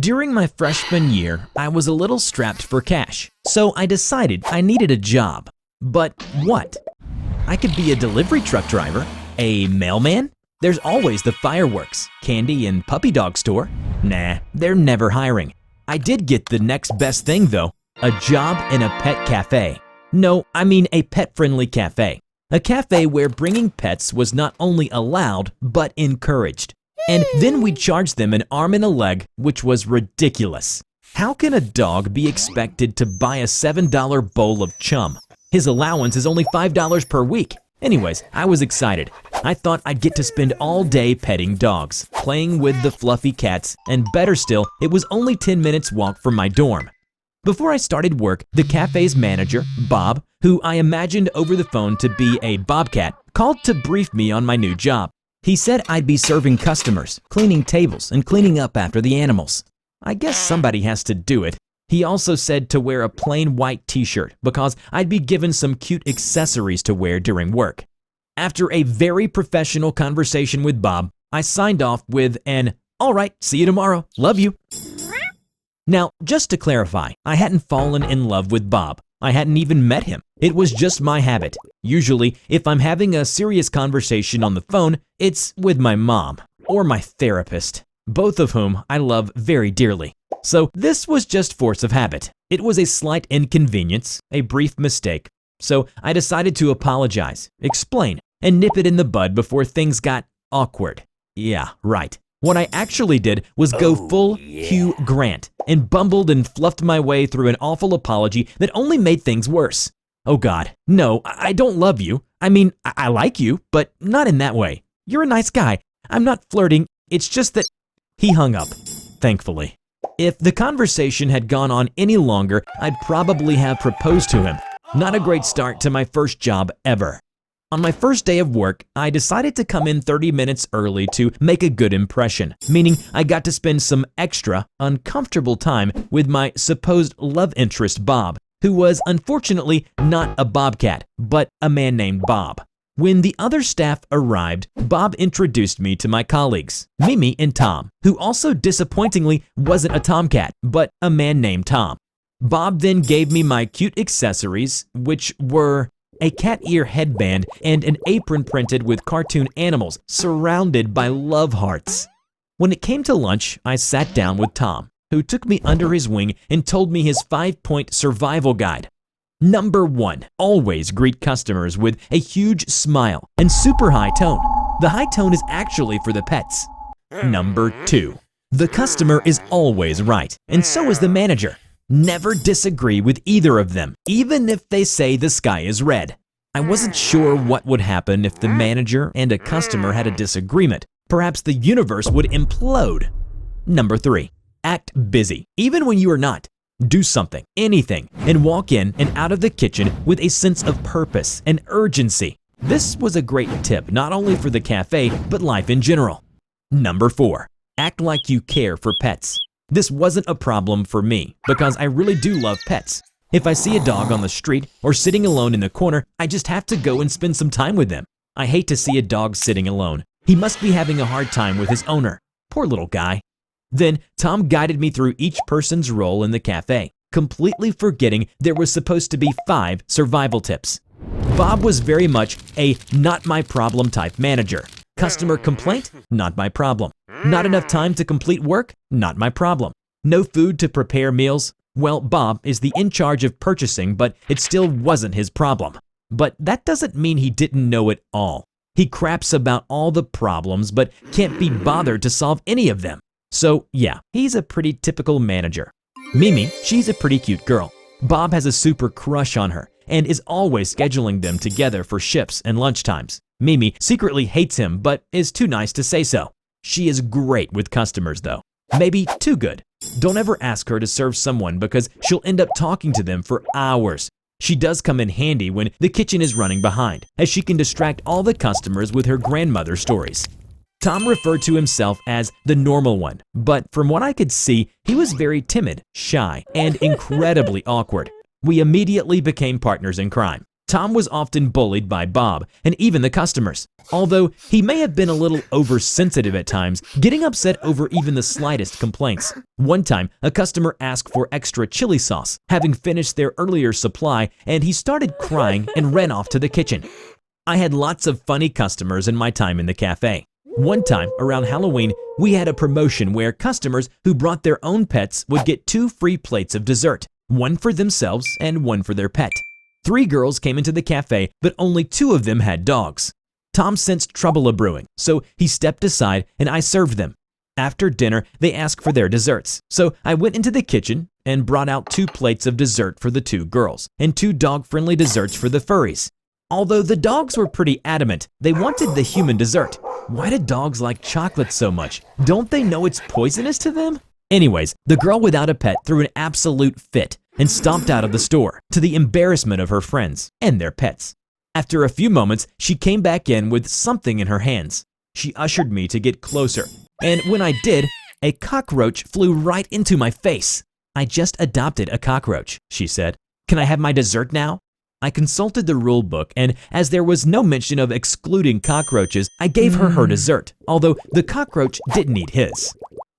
During my freshman year, I was a little strapped for cash, so I decided I needed a job. But what? I could be a delivery truck driver, a mailman. There's always the fireworks, candy, and puppy dog store. Nah, they're never hiring. I did get the next best thing though, a job in a pet cafe. No, I mean a pet-friendly cafe. A cafe where bringing pets was not only allowed, but encouraged. And then we'd charge them an arm and a leg, which was ridiculous. How can a dog be expected to buy a $7 bowl of chum? His allowance is only $5 per week. Anyways, I was excited. I thought I'd get to spend all day petting dogs, playing with the fluffy cats, and better still, it was only 10 minutes walk from my dorm. Before I started work, the cafe's manager, Bob, who I imagined over the phone to be a bobcat, called to brief me on my new job. He said I'd be serving customers, cleaning tables, and cleaning up after the animals. I guess somebody has to do it. He also said to wear a plain white t-shirt because I'd be given some cute accessories to wear during work. After a very professional conversation with Bob, I signed off with an, "All right, see you tomorrow, love you." Now, just to clarify, I hadn't fallen in love with Bob. I hadn't even met him. It was just my habit. Usually, if I'm having a serious conversation on the phone, it's with my mom or my therapist, both of whom I love very dearly. So this was just force of habit. It was a slight inconvenience, a brief mistake. So I decided to apologize, explain, and nip it in the bud before things got awkward. Yeah, right. What I actually did was go full Hugh Grant and bumbled and fluffed my way through an awful apology that only made things worse. Oh God, no, I don't love you. I mean, I like you, but not in that way. You're a nice guy. I'm not flirting. It's just that he hung up, thankfully. If the conversation had gone on any longer, I'd probably have proposed to him. Not a great start to my first job ever. On my first day of work, I decided to come in 30 minutes early to make a good impression, meaning I got to spend some extra, uncomfortable time with my supposed love interest, Bob, who was unfortunately not a bobcat, but a man named Bob. When the other staff arrived, Bob introduced me to my colleagues, Mimi and Tom, who also disappointingly wasn't a tomcat, but a man named Tom. Bob then gave me my cute accessories, which were a cat ear headband and an apron printed with cartoon animals surrounded by love hearts. When it came to lunch, I sat down with Tom, who took me under his wing and told me his 5-point survival guide. Number 1, always greet customers with a huge smile and super high tone. The high tone is actually for the pets. Number 2, the customer is always right, and so is the manager. Never disagree with either of them, even if they say the sky is red. I wasn't sure what would happen if the manager and a customer had a disagreement. Perhaps the universe would implode. Number 3, act busy, even when you are not. Do something, anything, and walk in and out of the kitchen with a sense of purpose and urgency. This was a great tip, not only for the cafe, but life in general. Number 4, act like you care for pets. This wasn't a problem for me because I really do love pets. If I see a dog on the street or sitting alone in the corner, I just have to go and spend some time with them. I hate to see a dog sitting alone. He must be having a hard time with his owner. Poor little guy. Then Tom guided me through each person's role in the cafe, completely forgetting there was supposed to be 5 survival tips. Bob was very much a not my problem type manager. Customer complaint? Not my problem. Not enough time to complete work? Not my problem. No food to prepare meals? Well, Bob is the in charge of purchasing, but it still wasn't his problem. But that doesn't mean he didn't know it all. He craps about all the problems, but can't be bothered to solve any of them. So yeah, he's a pretty typical manager. Mimi, she's a pretty cute girl. Bob has a super crush on her and is always scheduling them together for shifts and lunchtimes. Mimi secretly hates him, but is too nice to say so. She is great with customers though. Maybe too good. Don't ever ask her to serve someone because she'll end up talking to them for hours. She does come in handy when the kitchen is running behind, as she can distract all the customers with her grandmother stories. Tom referred to himself as the normal one, but from what I could see, he was very timid, shy, and incredibly awkward. We immediately became partners in crime. Tom was often bullied by Bob and even the customers. Although he may have been a little oversensitive at times, getting upset over even the slightest complaints. One time, a customer asked for extra chili sauce, having finished their earlier supply, and he started crying and ran off to the kitchen. I had lots of funny customers in my time in the cafe. One time, around Halloween, we had a promotion where customers who brought their own pets would get 2 free plates of dessert, one for themselves and one for their pet. 3 girls came into the cafe, but only 2 of them had dogs. Tom sensed trouble a-brewing, so he stepped aside and I served them. After dinner, they asked for their desserts, so I went into the kitchen and brought out 2 plates of dessert for the 2 girls and 2 dog-friendly desserts for the furries. Although the dogs were pretty adamant, they wanted the human dessert. Why do dogs like chocolate so much? Don't they know it's poisonous to them? Anyways, the girl without a pet threw an absolute fit and stomped out of the store, to the embarrassment of her friends and their pets. After a few moments, she came back in with something in her hands. She ushered me to get closer, and when I did, a cockroach flew right into my face. "I just adopted a cockroach," she said. "Can I have my dessert now?" I consulted the rule book, and as there was no mention of excluding cockroaches, I gave her her dessert, although the cockroach didn't eat his.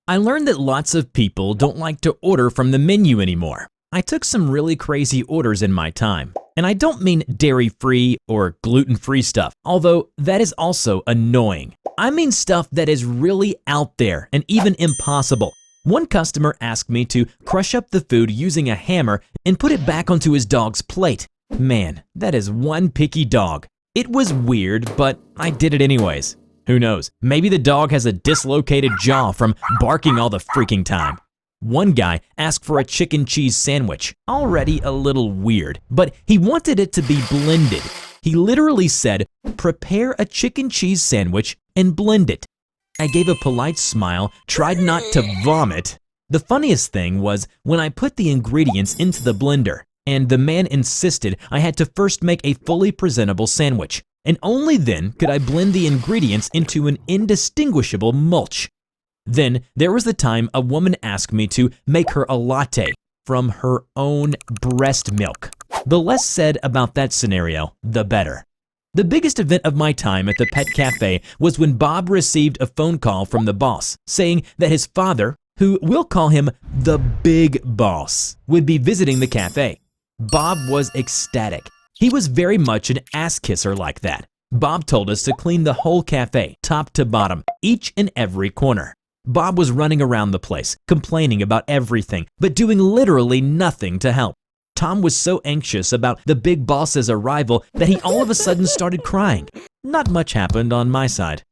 I learned that lots of people don't like to order from the menu anymore. I took some really crazy orders in my time, and I don't mean dairy-free or gluten-free stuff, although that is also annoying. I mean stuff that is really out there and even impossible. One customer asked me to crush up the food using a hammer and put it back onto his dog's plate. Man, that is one picky dog. It was weird, but I did it anyways. Who knows, maybe the dog has a dislocated jaw from barking all the freaking time. One guy asked for a chicken cheese sandwich, already a little weird, but he wanted it to be blended. He literally said, "Prepare a chicken cheese sandwich and blend it." I gave a polite smile, tried not to vomit. The funniest thing was when I put the ingredients into the blender, and the man insisted I had to first make a fully presentable sandwich, and only then could I blend the ingredients into an indistinguishable mulch. Then there was the time a woman asked me to make her a latte from her own breast milk. The less said about that scenario, the better. The biggest event of my time at the pet cafe was when Bob received a phone call from the boss saying that his father, who we'll call him the big boss, would be visiting the cafe. Bob was ecstatic. He was very much an ass kisser like that. Bob told us to clean the whole cafe, top to bottom, each and every corner. Bob was running around the place, complaining about everything, but doing literally nothing to help. Tom was so anxious about the big boss's arrival that he all of a sudden started crying. Not much happened on my side.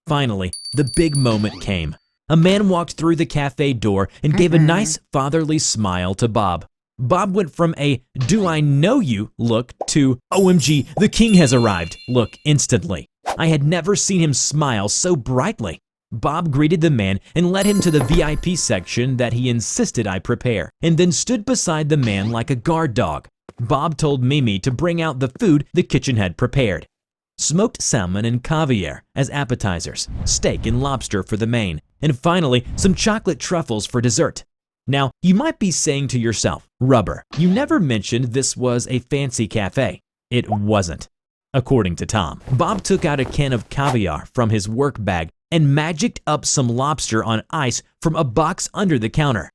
Finally, the big moment came. A man walked through the cafe door and gave a nice fatherly smile to Bob. Bob went from a "do I know you" look to "OMG, the king has arrived" look instantly. I had never seen him smile so brightly. Bob greeted the man and led him to the VIP section that he insisted I prepare, and then stood beside the man like a guard dog. Bob told Mimi to bring out the food the kitchen had prepared. Smoked salmon and caviar as appetizers, steak and lobster for the main, and finally some chocolate truffles for dessert. Now, you might be saying to yourself, "Rubber, you never mentioned this was a fancy cafe." It wasn't. According to Tom, Bob took out a can of caviar from his work bag and magicked up some lobster on ice from a box under the counter.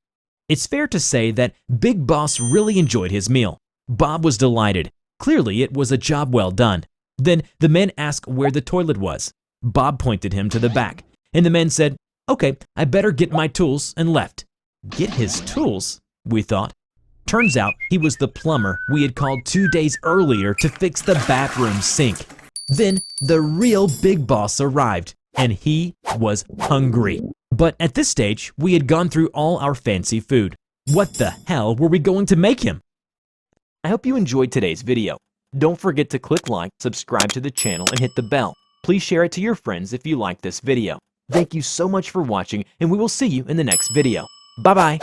It's fair to say that Big Boss really enjoyed his meal. Bob was delighted. Clearly, it was a job well done. Then the man asked where the toilet was. Bob pointed him to the back, and the man said, "Okay, I better get my tools," and left. Get his tools, we thought. Turns out he was the plumber we had called 2 days earlier to fix the bathroom sink. Then the real Big Boss arrived, and he was hungry. But at this stage, we had gone through all our fancy food. What the hell were we going to make him? I hope you enjoyed today's video. Don't forget to click like, subscribe to the channel, and hit the bell. Please share it to your friends if you like this video. Thank you so much for watching, and we will see you in the next video. Bye-bye.